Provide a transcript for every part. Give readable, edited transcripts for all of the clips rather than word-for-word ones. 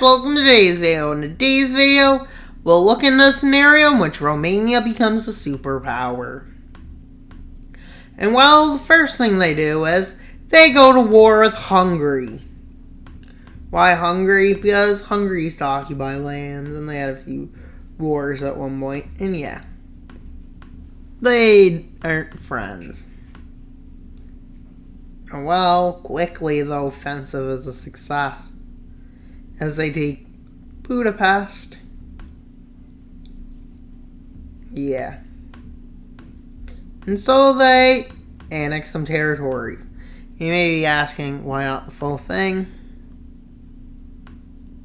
Welcome to today's video. In today's video, we'll look into a scenario in which Romania becomes a superpower. And well, the first thing they do is they go to war with Hungary. Why Hungary? Because Hungary used to occupy lands and they had a few wars at one point. And yeah, they aren't friends. And well, quickly the offensive is a success, as they take Budapest. Yeah. And so they annex some territories. You may be asking, why not the full thing?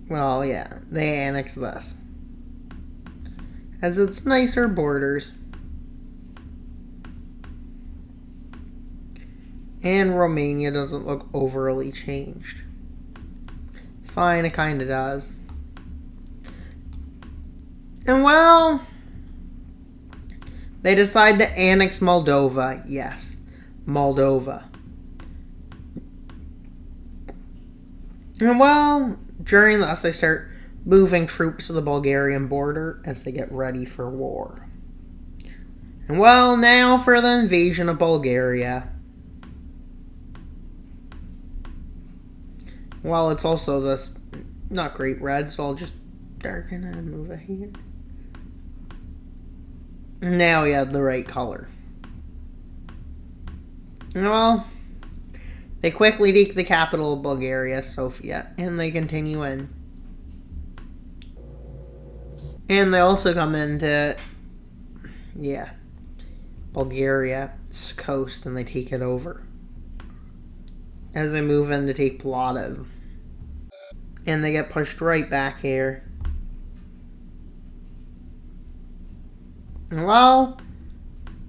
Well, yeah, they annex this, as it's nicer borders. And Romania doesn't look overly changed. Fine, it kinda does. And well, they decide to annex Moldova. Yes, Moldova. And well, during this, they start moving troops to the Bulgarian border as they get ready for war. And well, now for the invasion of Bulgaria. Well, it's also this not great red, so I'll just darken it and move it here. Now we have the right color. Well, they quickly take the capital of Bulgaria, Sofia, and they continue in. And they also come into, Bulgaria's coast, and they take it over, as they move in to take Plovdiv. And they get pushed right back here. Well,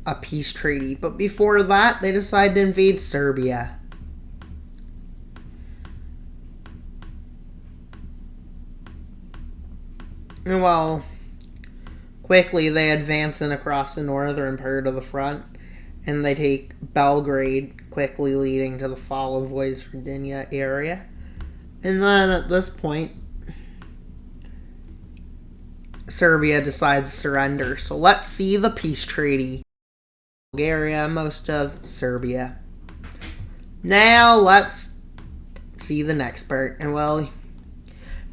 a peace treaty. But before that, they decide to invade Serbia. And well, quickly they advance in across the northern part of the front. And they take Belgrade, quickly leading to the fall of Vojvodina area. And then at this point, Serbia decides to surrender. So let's see the peace treaty. Bulgaria, most of Serbia. Now let's see the next part. And well,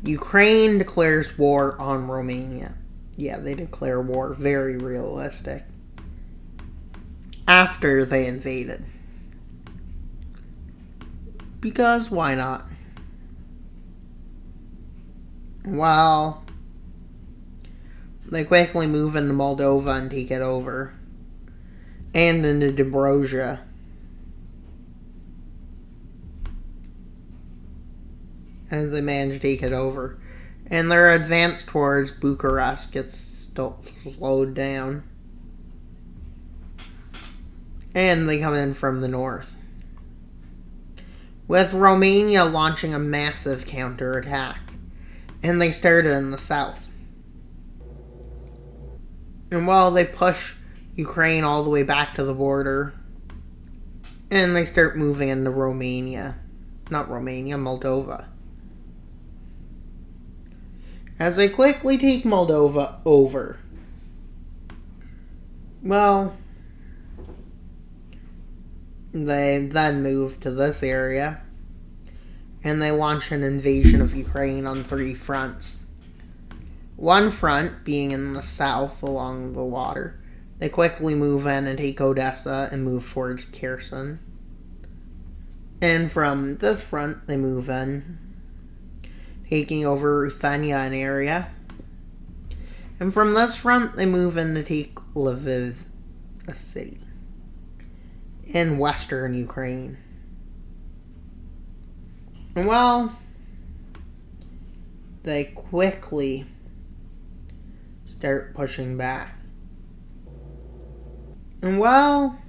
Ukraine declares war on Romania. Yeah, they declare war. Very realistic. After they invaded. Because why not? Well, they quickly move into Moldova and take it over. And into Dobroja. And they manage to take it over. And their advance towards Bucharest gets still slowed down. And they come in from the north, with Romania launching a massive counterattack. And they started in the south. And while they push Ukraine all the way back to the border, and they start moving into Romania. Not Romania, Moldova. As they quickly take Moldova over. Well, they then move to this area, and they launch an invasion of Ukraine on 3 fronts. One front being in the south along the water. They quickly move in and take Odessa and move towards Kherson. And from this front, they move in, taking over Ruthenia, an area. And from this front, they move in to take Lviv, a city, in western Ukraine. And well, they quickly start pushing back. And well,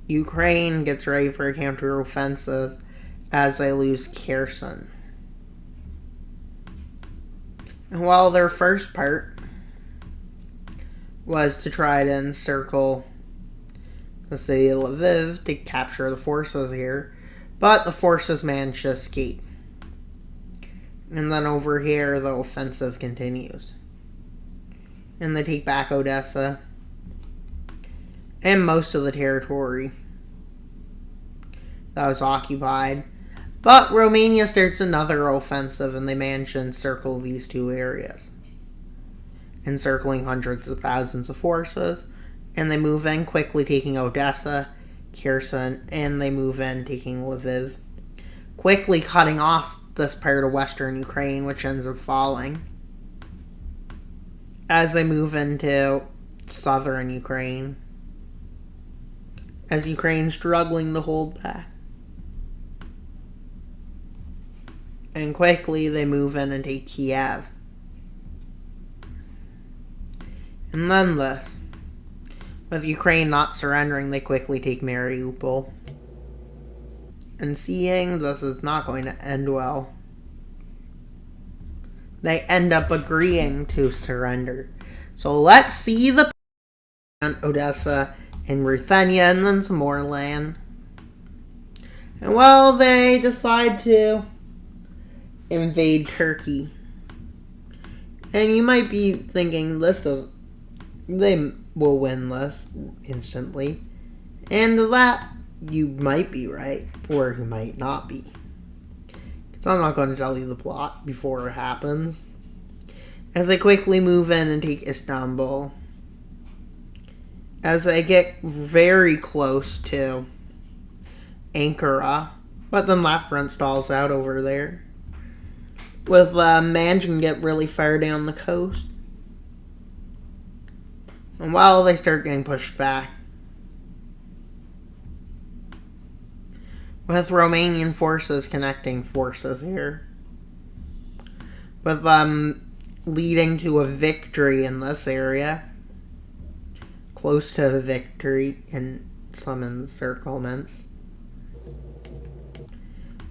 Ukraine gets ready for a counteroffensive as they lose Kherson. And while their first part was to try to encircle the city of Lviv to capture the forces here, but the forces managed to escape. And then over here, the offensive continues. And they take back Odessa. And most of the territory that was occupied. But Romania starts another offensive, and they manage to encircle these two areas. Encircling hundreds of thousands of forces. And they move in quickly, taking Odessa, Kherson, and they move in, taking Lviv. Quickly cutting off this part of western Ukraine, which ends up falling. As they move into southern Ukraine. As Ukraine's struggling to hold back. And quickly they move in and take Kiev. And then this. With Ukraine not surrendering, they quickly take Mariupol. And seeing this is not going to end well, they end up agreeing to surrender. So let's see the Odessa and Ruthenia, and then some more land. And well, they decide to invade Turkey. And you might be thinking, they will win this instantly. And that, you might be right, or you might not be. Because I'm not going to tell you the plot before it happens. As they quickly move in and take Istanbul. As they get very close to Ankara. But then that front stalls out over there. With managing to get really far down the coast. And while they start getting pushed back. With Romanian forces connecting forces here. With leading to a victory in this area. Close to a victory in some encirclements.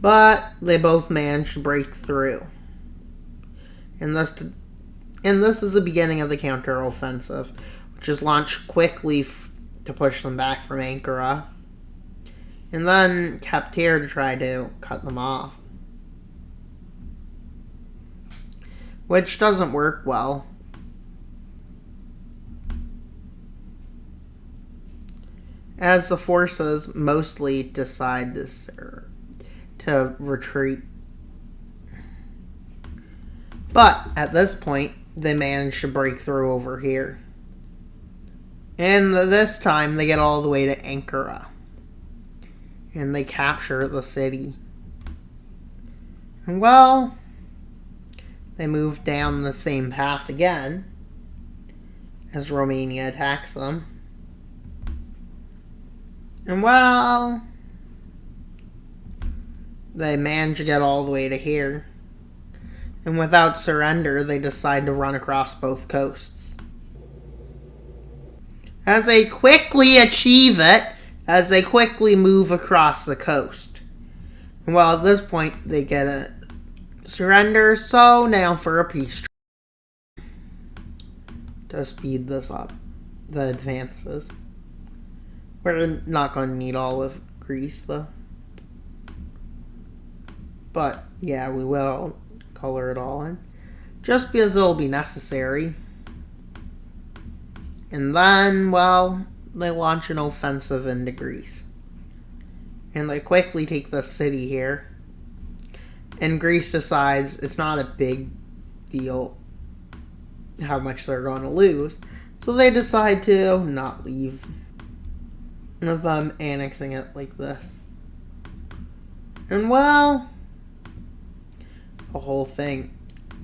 But they both managed to break through. And this is the beginning of the counteroffensive, which is launched quickly to push them back from Ankara. And then kept here to try to cut them off. Which doesn't work well. As the forces mostly decide to retreat. But at this point, they manage to break through over here. And this time, they get all the way to Ankara. And they capture the city. And well, they move down the same path again as Romania attacks them. And well, they manage to get all the way to here. And without surrender, they decide to run across both coasts. As they quickly achieve it, as they quickly move across the coast. And well, at this point, they get a surrender, so now for a peace treaty. To speed this up, the advances. We're not going to need all of Greece, though. But, yeah, we will color it all in. Just because it'll be necessary. And then, well, they launch an offensive into Greece. And they quickly take the city here. And Greece decides it's not a big deal how much they're going to lose. So they decide to not leave. With them annexing it like this. And well, the whole thing,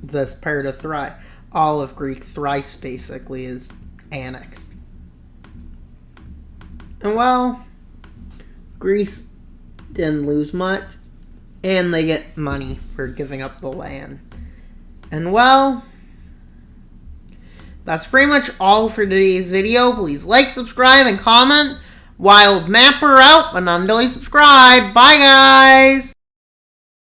this part of Thrace, all of Greek Thrace basically is annexed. And well, Greece didn't lose much, and they get money for giving up the land. And well, that's pretty much all for today's video. Please like, subscribe, and comment. Wild Mapper out, but not until you subscribe. Bye, guys!